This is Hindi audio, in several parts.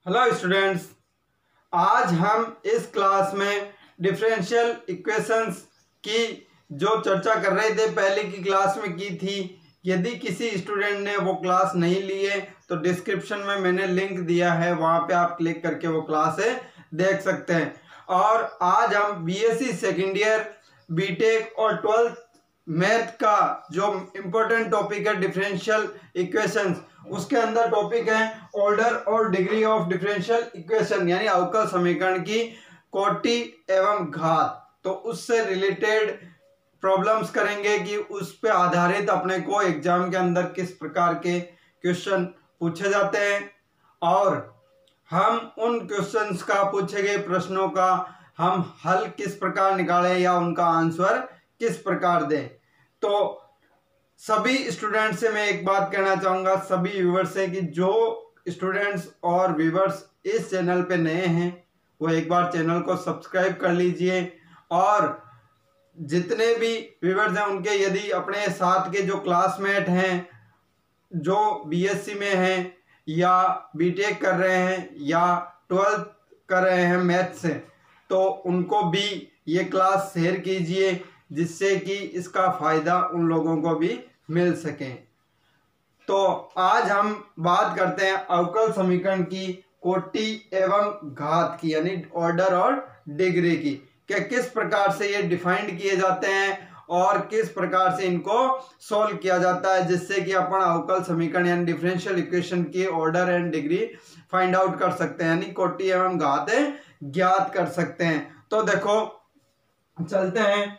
हेलो स्टूडेंट्स, आज हम इस क्लास में डिफरेंशियल इक्वेशंस की जो चर्चा कर रहे थे पहले की क्लास में की थी। यदि किसी स्टूडेंट ने वो क्लास नहीं ली है तो डिस्क्रिप्शन में मैंने लिंक दिया है, वहाँ पे आप क्लिक करके वो क्लास देख सकते हैं। और आज हम बीएससी सेकेंड ईयर, बीटेक और 12th मैथ का जो इम्पोर्टेंट टॉपिक है डिफरेंशियल इक्वेशंस, उसके अंदर टॉपिक है ऑर्डर और डिग्री ऑफ डिफरेंशियल इक्वेशन, यानी अवकल समीकरण की कोटि एवं घात। तो उससे रिलेटेड प्रॉब्लम्स करेंगे कि उस पे आधारित अपने को एग्जाम के अंदर किस प्रकार के क्वेश्चन पूछे जाते हैं और हम उन क्वेश्चंस का पूछे गए प्रश्नों का हम हल किस प्रकार निकालें या उनका आंसर किस प्रकार दें। तो सभी स्टूडेंट से मैं एक बात कहना चाहूँगा, सभी व्यूवर्स से, कि जो स्टूडेंट्स और व्यूवर्स इस चैनल पे नए हैं वो एक बार चैनल को सब्सक्राइब कर लीजिए। और जितने भी व्यूवर्स हैं उनके यदि अपने साथ के जो क्लासमेट हैं जो बीएससी में हैं या बीटेक कर रहे हैं या 12th कर रहे हैं मैथ से, तो उनको भी ये क्लास शेयर कीजिए जिससे कि इसका फायदा उन लोगों को भी मिल सके। तो आज हम बात करते हैं अवकल समीकरण की कोटि एवं घात की, यानी ऑर्डर और डिग्री की, कि किस प्रकार से ये डिफाइंड किए जाते हैं और किस प्रकार से इनको सॉल्व किया जाता है, जिससे कि अपन अवकल समीकरण यानी डिफरेंशियल इक्वेशन की order and degree find out कर सकते हैं, यानी कोटि एवं घात ज्ञात कर सकते हैं। तो देखो चलते हैं।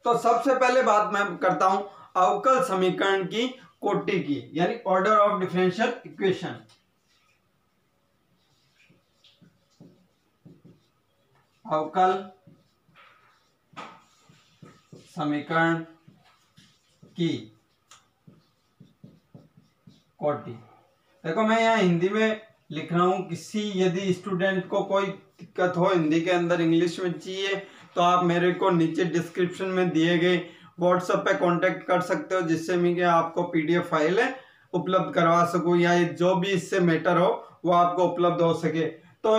तो सबसे पहले बात मैं करता हूं अवकल समीकरण की कोटि की, यानी ऑर्डर ऑफ डिफरेंशियल इक्वेशन। अवकल समीकरण की कोटि। देखो मैं यहाँ हिंदी में लिख रहा हूं, किसी यदि स्टूडेंट को कोई दिक्कत हो हिंदी के अंदर इंग्लिश में चाहिए तो आप मेरे को नीचे डिस्क्रिप्शन में दिए गए व्हाट्सएप पे कांटेक्ट कर सकते हो, जिससे मैं आपको पीडीएफ फाइल उपलब्ध करवा सकूं या जो भी इससे मैटर हो वो आपको उपलब्ध हो सके। तो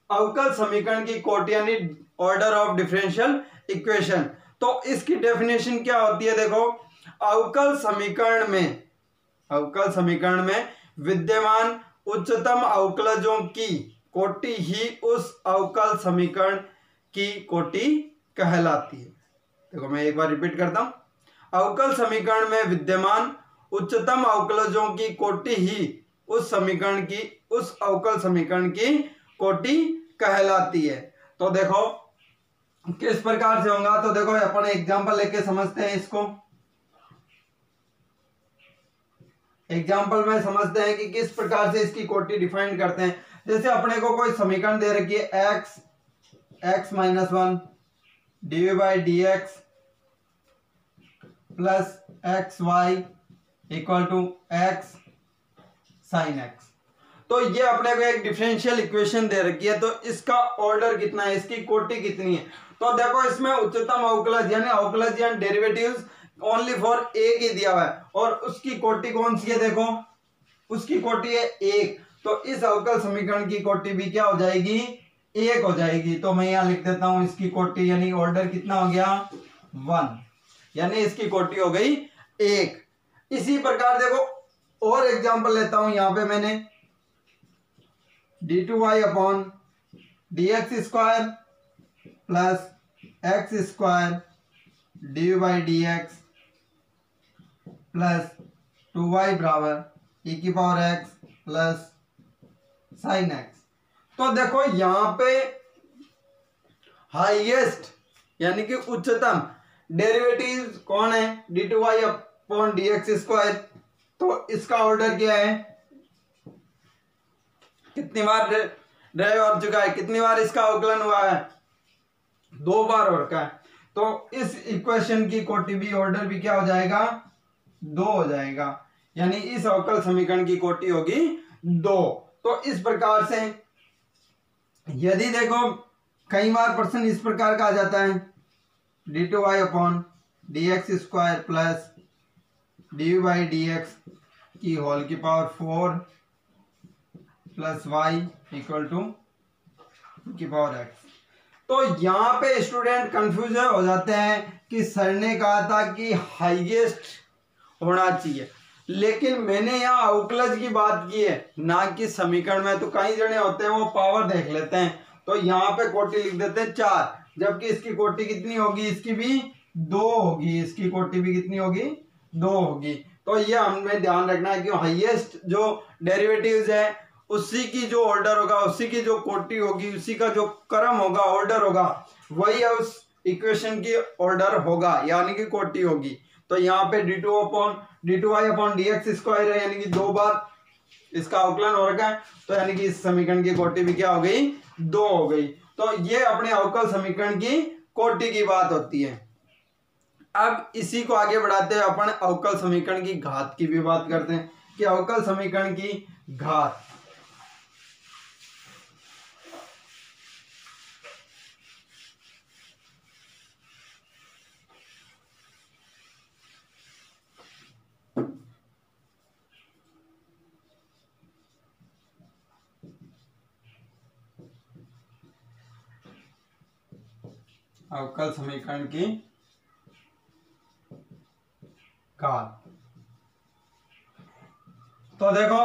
अवकल समीकरण की कोटि यानी ऑर्डर ऑफ डिफरेंशियल इक्वेशन, तो इसकी डेफिनेशन क्या होती है। देखो अवकल समीकरण में विद्यमान उच्चतम अवकलजों की कोटि ही उस अवकल समीकरण की कोटि कहलाती है। देखो मैं एक बार रिपीट करता हूं, अवकल समीकरण में विद्यमान उच्चतम अवकलजों की कोटि ही उस अवकल समीकरण की कोटि कहलाती है। तो देखो किस प्रकार से होगा, तो देखो अपन एग्जांपल लेके समझते हैं इसको। एग्जाम्पल में समझते हैं कि किस प्रकार से इसकी कोटि डिफाइन करते हैं। जैसे अपने को कोई समीकरण दे रखी है x minus 1 d by D x plus x y equal to x sine x. तो ये अपने को एक डिफरेंशियल इक्वेशन दे रखी है, तो इसका ऑर्डर कितना है, इसकी कोटि कितनी है। तो देखो इसमें उच्चतम अवकलज यानी अवकलज यानी डेरिवेटिव्स ओनली फॉर एक ही दिया हुआ है और उसकी कोटि कौन सी है, देखो उसकी कोटि है 1। तो इस अवकल समीकरण की कोटि भी क्या हो जाएगी, 1 हो जाएगी। तो मैं यहां लिख देता हूं इसकी कोटि यानी ऑर्डर कितना हो गया 1, यानी इसकी कोटि हो गई 1। इसी प्रकार देखो और एग्जांपल लेता हूं, यहां पे मैंने d2y upon dx square plus x square D by D x plus 2y बराबर e की power x plus sign x. तो देखो यहां पे हाईएस्ट यानी कि उच्चतम डेरिवेटिव कौन है, d2y अपॉन dx स्क्वायर। तो इसका ऑर्डर क्या है, कितनी बार ड्राइव हो चुका है, कितनी बार इसका अवकलन हुआ है, 2 बार हो रखा है। तो इस इक्वेशन की कोटि भी ऑर्डर भी क्या हो जाएगा, 2 हो जाएगा, यानी इस अवकल समीकरण की कोटि होगी 2। तो इस प्रकार से यदि देखो कई बार प्रश्न इस प्रकार का आ जाता है, d2y upon dx square plus dy by dx की होल की power 4 plus y equal to की पावर x। तो यहाँ पे स्टूडेंट कंफ्यूज हो जाते हैं कि सर ने कहा था कि हाईएस्ट होना चाहिए, लेकिन मैंने यहाँ अवकलज की बात की है ना कि समीकरण में। तो कई जने होते हैं वो पावर देख लेते हैं, तो यहाँ पे कोटि लिख देते हैं 4, जबकि इसकी कोटि कितनी होगी, इसकी भी 2 होगी, इसकी कोटि भी कितनी होगी, 2 होगी। तो ये हमें ध्यान रखना है कि हाईएस्ट जो डेरिवेटिव्स है उसी की जो ऑर्डर होगा, उसी की जो कोटि होगी, उसी का जो क्रम होगा, ऑर्डर होगा, वही उस इक्वेशन की ऑर्डर होगा, यानी कि कोटि होगी। तो यहाँ पे d2y अपॉन dx स्क्वायर है, यानी कि 2 बार इसका अवकलन हो रखा है, तो यानी कि इस समीकरण की कोटि भी क्या हो गई, 2 हो गई। तो ये अपने अवकल समीकरण की कोटि की बात होती है। अब इसी को आगे बढ़ाते हुए अपन अवकल समीकरण की घात की भी बात करते हैं कि अवकल समीकरण की घात। अवकल समीकरण की घात। तो देखो,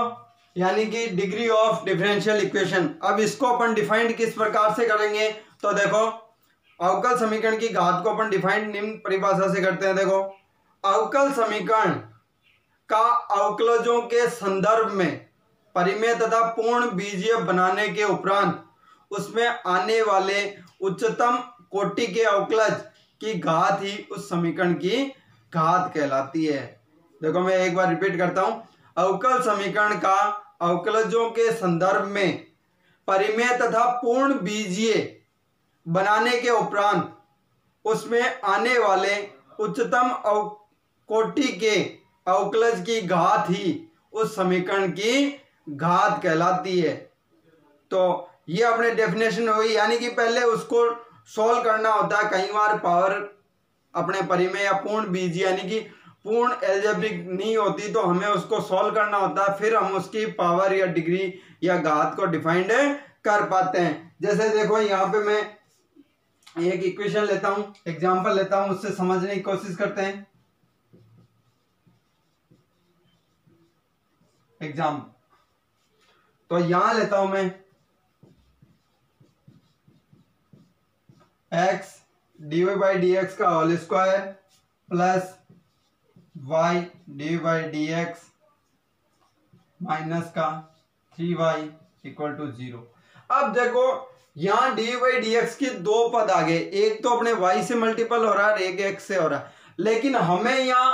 यानी कि डिग्री ऑफ डिफरेंशियल इक्वेशन। अब इसको अपन डिफाइंड किस प्रकार से करेंगे, तो देखो अवकल समीकरण की घात को अपन डिफाइंड निम्न परिभाषा से करते हैं। देखो, अवकल समीकरण का अवकलजों के संदर्भ में परिमेय तथा पूर्ण बीजीय बनाने के उपरांत उसमें आने वाले उच्चतम कोटि के अवकलज की घात ही उस समीकरण की घात कहलाती है। देखो मैं एक बार रिपीट करता हूं, अवकल समीकरण का अवकलजों के संदर्भ में परिमेय तथा पूर्ण बीजीय बनाने के उपरांत उसमें आने वाले उच्चतम कोटि के अवकलज की घात ही उस समीकरण की घात कहलाती है। तो ये अपने डेफिनेशन हुई, यानी कि पहले उसको सॉल्व करना होता है। कई बार पावर अपने परिमेय या पूर्ण बीजीय यानी कि पूर्ण एल्जेब्रिक नहीं होती, तो हमें उसको सॉल्व करना होता है, फिर हम उसकी पावर या डिग्री या घात को डिफाइंड कर पाते हैं। जैसे देखो यहाँ पे मैं एक इक्वेशन लेता हूं, एग्जांपल लेता हूं, उससे समझने की कोशिश करते हैं। एग्जाम्पल तो यहां लेता हूं मैं x dy by D x का whole square plus y dy by D X minus का 3y इक्वल टू 0। अब देखो यहां dy बाई डी एक्स के 2 पद आ गए, एक तो अपने y से मल्टीपल हो रहा है, एक x से हो रहा है, लेकिन हमें यहां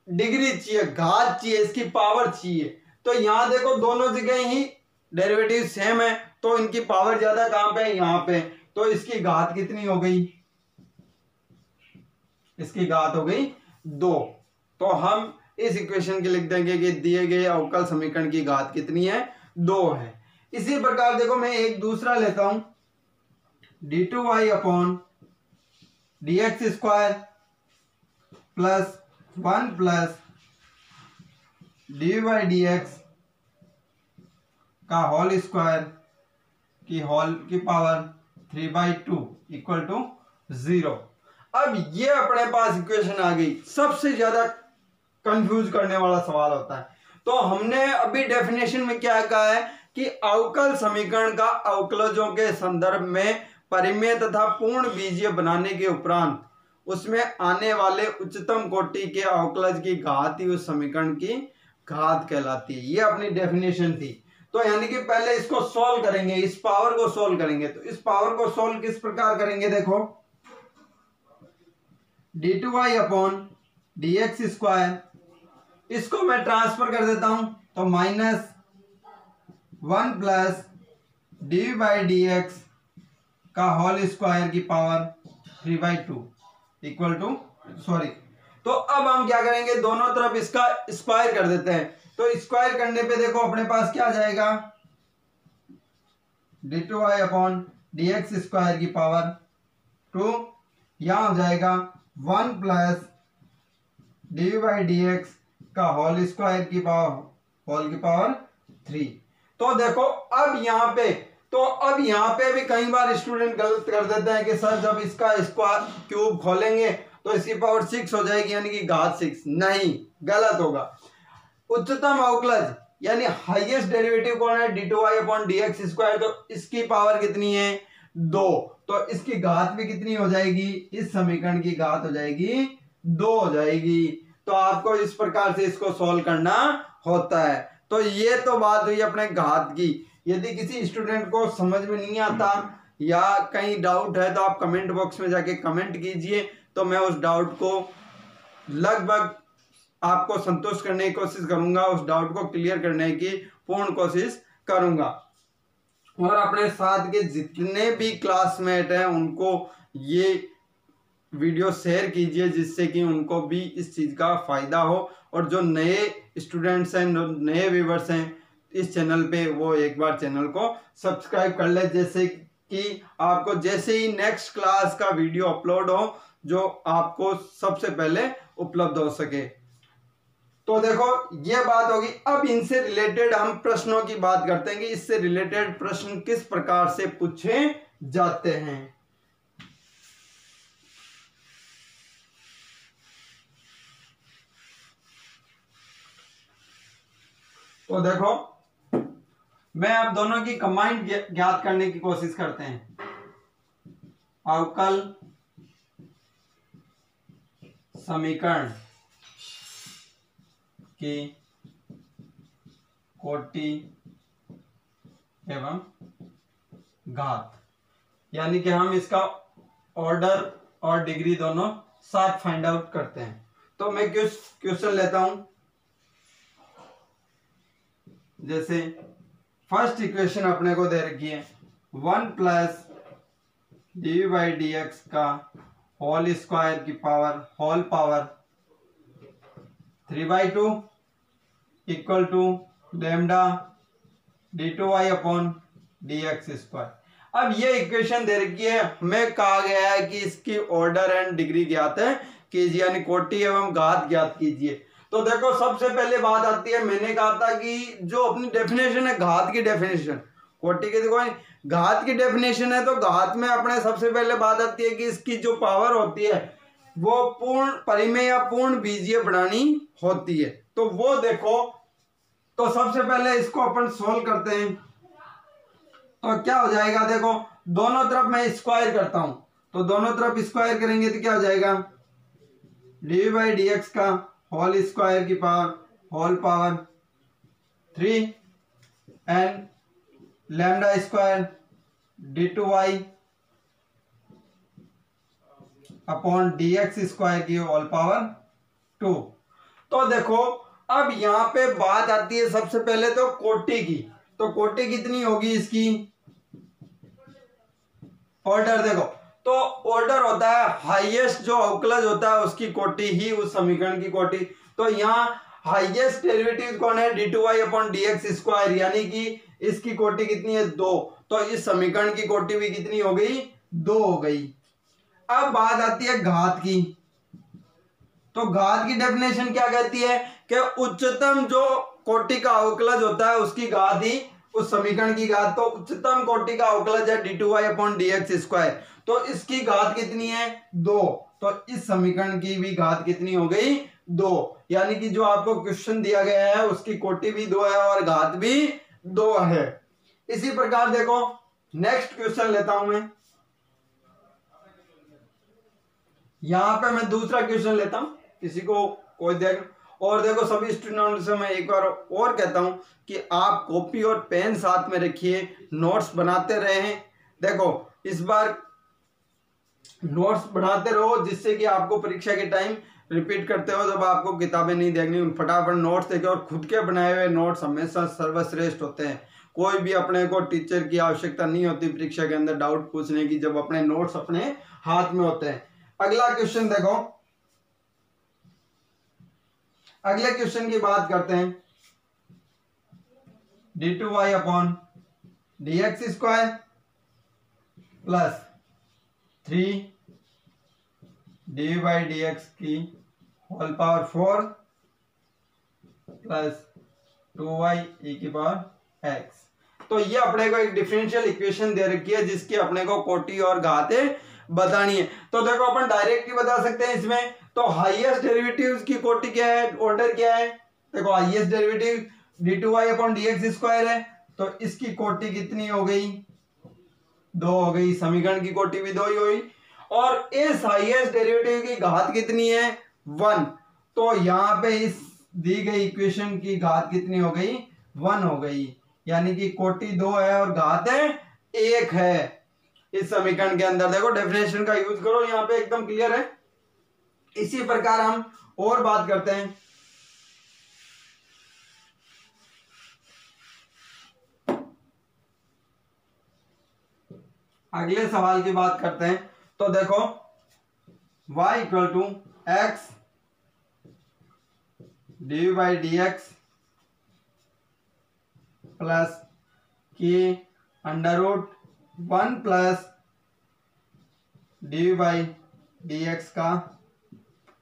डिग्री चाहिए, घात चाहिए, इसकी पावर चाहिए। तो यहां देखो दोनों जगह ही डेरिवेटिव सेम है, तो इनकी पावर ज्यादा कहां पे है, यहां पे। तो इसकी घात कितनी हो गई, इसकी घात हो गई 2। तो हम इस इक्वेशन के लिख देंगे कि दिए गए अवकल समीकरण की घात कितनी है, 2 है। इसी प्रकार देखो मैं एक दूसरा लेता हूं, d2y upon dx square plus 1 plus dy by D x का होल स्क्वायर की होल की पावर 3/2 इक्वल टू 0। अब ये अपने पास इक्वेशन आ गई। सबसे ज्यादा कंफ्यूज करने वाला सवाल होता है, तो हमने अभी डेफिनेशन में क्या कहा है कि अवकल समीकरण का अवकलजों के संदर्भ में परिमेय तथा पूर्ण बीजीय बनाने के उपरांत उसमें आने वाले उच्चतम कोटि के अवकलज की घात ही उस समीकरण की घात कहलाती है। ये अपनी डेफिनेशन थी। तो यानी कि पहले इसको सॉल्व करेंगे, इस पावर को सॉल्व करेंगे। तो इस पावर को सॉल्व किस प्रकार करेंगे, देखो d2y अपॉन dx स्क्वायर, इसको मैं ट्रांसफर कर देता हूं, तो minus 1 plus D by D x का होल स्क्वायर की पावर 3/2 इक्वल टू सॉरी। तो अब हम क्या करेंगे, दोनों तरफ इसका स्क्वायर कर देते हैं। तो स्क्वायर करने पे देखो अपने पास क्या आ जाएगा, d2y अपॉन dx स्क्वायर की पावर 2, यहाँ हो जाएगा 1 plus D by D x का होल स्क्वायर की पावर 3। तो देखो अब यहाँ पे भी कई बार स्टूडेंट गलत कर देते हैं कि सर जब इसका स्क्वायर क्यूब खोलेंगे तो इसकी पावर 6 हो जाएगी, यानी कि घात 6। नहीं, गलत होगा। उच्चतम अवकलज यानी हाईएस्ट डेरिवेटिव कौन है, d2y अपॉन dx स्क्वायर, तो इसकी पावर कितनी है 2, तो इसकी घात भी कितनी हो जाएगी, इस समीकरण की घात हो जाएगी 2 हो जाएगी। तो आपको इस प्रकार से इसको सॉल्व करना होता है। तो ये तो बात हुई अपने घात की। यदि किसी स्टूडेंट को समझ में नहीं आता या कहीं डाउट है तो आप कमेंट बॉक्स में जाके कमेंट कीजिए, तो मैं उस डाउट को लगभग आपको संतुष्ट करने की कोशिश करूंगा, उस डाउट को क्लियर करने की पूर्ण कोशिश करूंगा। और अपने साथ के जितने भी क्लासमेट हैं उनको ये वीडियो शेयर कीजिए, जिससे कि उनको भी इस चीज़ का फायदा हो। और जो नए स्टूडेंट्स हैं, जो नए व्यूवर्स हैं इस चैनल पे, वो एक बार चैनल को सब्सक्राइब कर ले, जैसे कि आपको जैसे ही नेक्स्ट क्लास का वीडियो अपलोड हो जो आपको सबसे पहले उपलब्ध हो सके। तो देखो ये बात होगी। अब इनसे रिलेटेड हम प्रश्नों की बात करते हैं कि इससे रिलेटेड प्रश्न किस प्रकार से पूछे जाते हैं। तो देखो मैं अब दोनों की कंबाइंड ज्ञात करने की कोशिश करते हैं। अवकल समीकरण की कोटि एवं घात, यानी कि हम इसका ऑर्डर और डिग्री दोनों साथ फाइंड आउट करते हैं। तो मैं क्वेश्चन लेता हूं। जैसे फर्स्ट इक्वेशन अपने को दे रखी है 1 plus D by D x का होल स्क्वायर की whole power 3/2 equal to lambda d2y upon dx square. अब ये इक्वेशन दे रखी है, हमें कहा गया है कि इसकी ऑर्डर एंड डिग्री ज्ञात है कीजिए, यानी कोटि एवं घात ज्ञात कीजिए। तो देखो सबसे पहले बात आती है, मैंने कहा था कि जो अपनी डेफिनेशन है घात की डेफिनेशन, कोटि की देखो घात की डेफिनेशन है, तो घात में अपने सबसे पहले बात आती है कि इसकी जो पावर होती है वो पूर्ण परिमेय या पूर्ण बीजीय बनानी होती है। तो वो देखो, तो सबसे पहले इसको अपन सोल्व करते हैं। तो क्या हो जाएगा, देखो दोनों तरफ मैं स्क्वायर करता हूं, तो दोनों तरफ स्क्वायर करेंगे तो क्या हो जाएगा, डी बाई डी एक्स का होल स्क्वायर की whole power 3 and lambda square d2y upon dx square की होल पावर 2। तो देखो अब यहां पे बात आती है सबसे पहले तो कोटि की। तो कोटि कितनी होगी इसकी, ऑर्डर देखो, तो ऑर्डर होता है हाईएस्ट जो अवकलज होता है उसकी कोटि ही उस समीकरण की कोटि। तो यहाँ हाईएस्ट डेरिवेटिव कौन है, d2y अपॉन dx स्क्वायर, यानी कि इसकी कोटि कितनी है 2। तो इस समीकरण की कोटि भी कितनी हो गई, 2 हो गई। अब बात आती है घात की। तो घात की डेफिनेशन क्या कहती है कि उच्चतम जो कोटि का अवकलज होता है उसकी घात ही उस समीकरण की घात। तो उच्चतम कोटि का अवकलज है d2y अपॉन dx स्क्वायर, तो इसकी घात कितनी है 2। तो इस समीकरण की भी घात कितनी हो गई 2, यानी कि जो आपको क्वेश्चन दिया गया है उसकी कोटि भी 2 है और घात भी 2 है। इसी प्रकार देखो नेक्स्ट क्वेश्चन लेता हूं मैं, यहां पे मैं दूसरा क्वेश्चन लेता हूं, किसी को कोई देख। और देखो सभी स्टूडेंट से मैं एक बार और कहता हूं कि आप कॉपी और पेन साथ में रखिए, नोट्स बनाते रहें। देखो इस बार नोट्स बनाते रहो, जिससे कि आपको परीक्षा के टाइम रिपीट करते हो जब आपको किताबें नहीं देखनी, फटाफट नोट्स देखे। और खुद के बनाए हुए नोट्स हमेशा सर्वश्रेष्ठ होते हैं। कोई भी अपने को टीचर की आवश्यकता नहीं होती परीक्षा के अंदर डाउट पूछने की, जब अपने नोट्स अपने हाथ में होते हैं। अगला क्वेश्चन देखो, अगले क्वेश्चन की बात करते हैं, d2y upon dx square plus 3 D by D X की whole power 4 plus 2y e की पावर x। तो ये अपने को एक डिफरेंशियल इक्वेशन दे रखी है जिसकी अपने को कोटि और घातें बतानी है। तो देखो अपन डायरेक्ट ही बता सकते हैं इसमें। तो हाईएस्ट डेरिवेटिव की कोटि क्या है, ऑर्डर क्या है, देखो highest derivative d2y upon dx square है, तो इसकी कोटि कितनी हो गई, 2 हो गई। समीकरण की कोटि भी 2 ही हुई। और इस हाईएस्ट डेरिवेटिव की घात कितनी है, 1। तो यहां पे इस दी गई इक्वेशन की घात कितनी हो गई, 1 हो गई, यानी कि कोटि 2 है और घात है 1 है। इस समीकरण के अंदर देखो डेफिनेशन का यूज करो, यहां पे एकदम क्लियर है। इसी प्रकार हम और बात करते हैं। अगले सवाल की बात करते हैं। तो देखो y equal to X D by D x plus के under root 1 plus D by D x का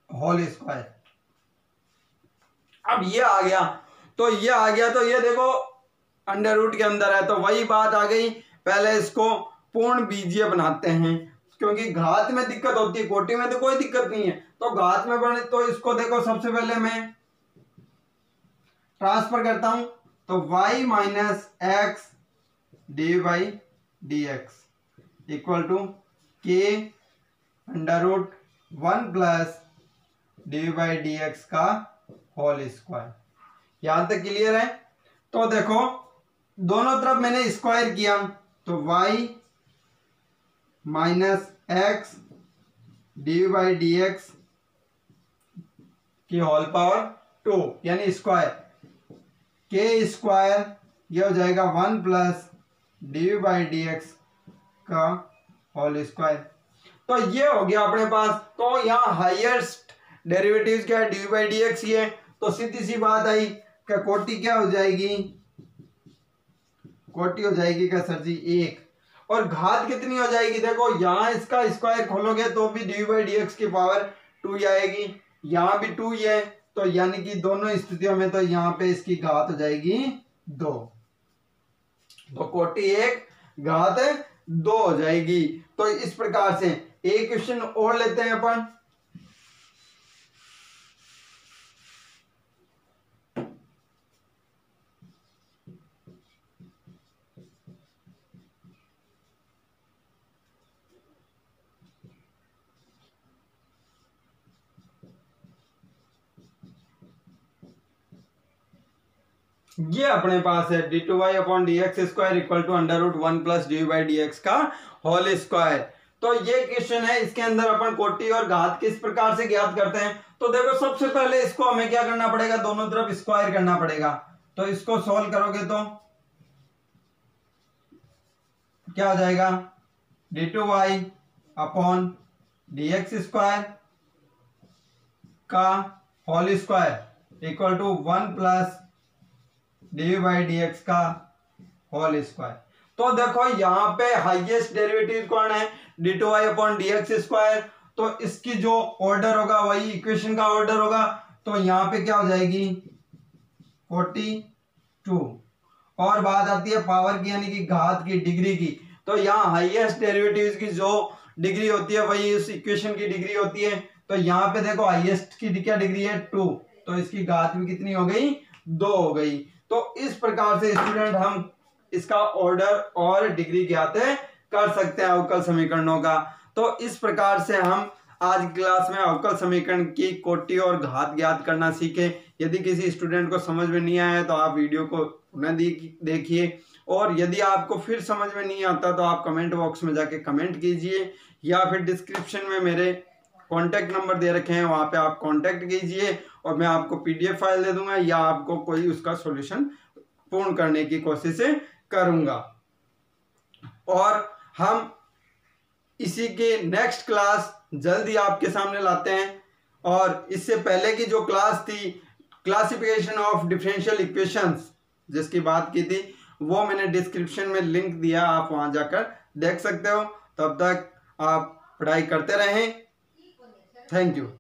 होल स्क्वायर। अब ये आ गया, तो ये आ गया, तो ये देखो अंडर रूट के अंदर है, तो वही बात आ गई। पहले इसको पूर्ण बीजीय बनाते हैं, क्योंकि घात में दिक्कत होती है, कोटि में तो कोई दिक्कत नहीं है। तो घात में बने, तो इसको देखो सबसे पहले मैं ट्रांसफर करता हूं, तो y minus X D by D X equal to के under root 1 plus D by D x का होल स्क्वायर। यहां तक क्लियर है। तो देखो दोनों तरफ मैंने स्क्वायर किया, तो y minus X D by D X की होल पावर 2 यानी स्क्वायर, के स्क्वायर ये हो जाएगा 1 plus D by D x का होल स्क्वायर। तो ये हो गया अपने पास। तो यहाँ हाईएस्ट डेरिवेटिव क्या है, डी बाई डी एक्स ही है। तो सीधी सी बात आई कि कोटि क्या हो जाएगी, कोटि हो जाएगी क्या सर जी 1, और घात कितनी हो जाएगी, देखो यहाँ इसका स्क्वायर खोलोगे तो भी डी बाई डी एक्स की पावर 2 ही आएगी, यहाँ भी 2 ही है। तो यानी कि दोनों स्थितियों में तो यहाँ पे इसकी घात हो जाएगी 2, तो कोटि 1 घात 2 हो जाएगी। तो इस प्रकार से एक क्वेश्चन और लेते हैं अपन। ये अपने पास है d2y upon D x square equal to under root 1 plus D by D x का होल स्क्वायर। तो ये क्वेश्चन है, इसके अंदर अपन कोटि और घात किस प्रकार से ज्ञात करते हैं। तो देखो सबसे पहले इसको हमें क्या करना पड़ेगा, दोनों तरफ स्क्वायर करना पड़ेगा। तो इसको सॉल्व करोगे तो क्या हो जाएगा, d2y upon D x square का whole square equal to 1 plus D by D x का होल स्क्वायर। तो देखो यहाँ पे हाईएस्ट डेरिवेटिव कौन है, d2y upon D x square. तो इसकी जो ऑर्डर होगा वही इक्वेशन का ऑर्डर होगा। तो यहाँ पे क्या हो जाएगी 42, और बात आती है पावर की यानी कि घात की, डिग्री की। तो यहाँ हाईएस्ट डेरिवेटिव की जो डिग्री होती है वही उस इक्वेशन की डिग्री होती है। तो यहाँ पे देखो हाईएस्ट की क्या डिग्री है 2, तो इसकी घात भी कितनी हो गई, 2 हो गई। तो इस प्रकार से स्टूडेंट हम इसका ऑर्डर और डिग्री ज्ञात कर सकते हैं अवकल समीकरणों का। तो इस प्रकार से हम आज क्लास में अवकल समीकरण की कोटि और घात ज्ञात करना सीखे। यदि किसी स्टूडेंट को समझ में नहीं आया तो आप वीडियो को पुनः देखिए, और यदि आपको फिर समझ में नहीं आता तो आप कमेंट बॉक्स में जाके कमेंट कीजिए, या फिर डिस्क्रिप्शन में मेरे कॉन्टैक्ट नंबर दे रखे हैं, वहाँ पे आप कॉन्टैक्ट कीजिए और मैं आपको PDF फाइल दे दूंगा, या आपको कोई उसका सॉल्यूशन पूर्ण करने की कोशिश करूंगा। और हम इसी के नेक्स्ट क्लास जल्दी आपके सामने लाते हैं। और इससे पहले की जो क्लास थी क्लासिफिकेशन ऑफ डिफरेंशियल इक्वेशंस जिसकी बात की थी, वो मैंने डिस्क्रिप्शन में लिंक दिया, आप वहां जाकर देख सकते हो। तब तक आप पढ़ाई करते रहें। Thank you.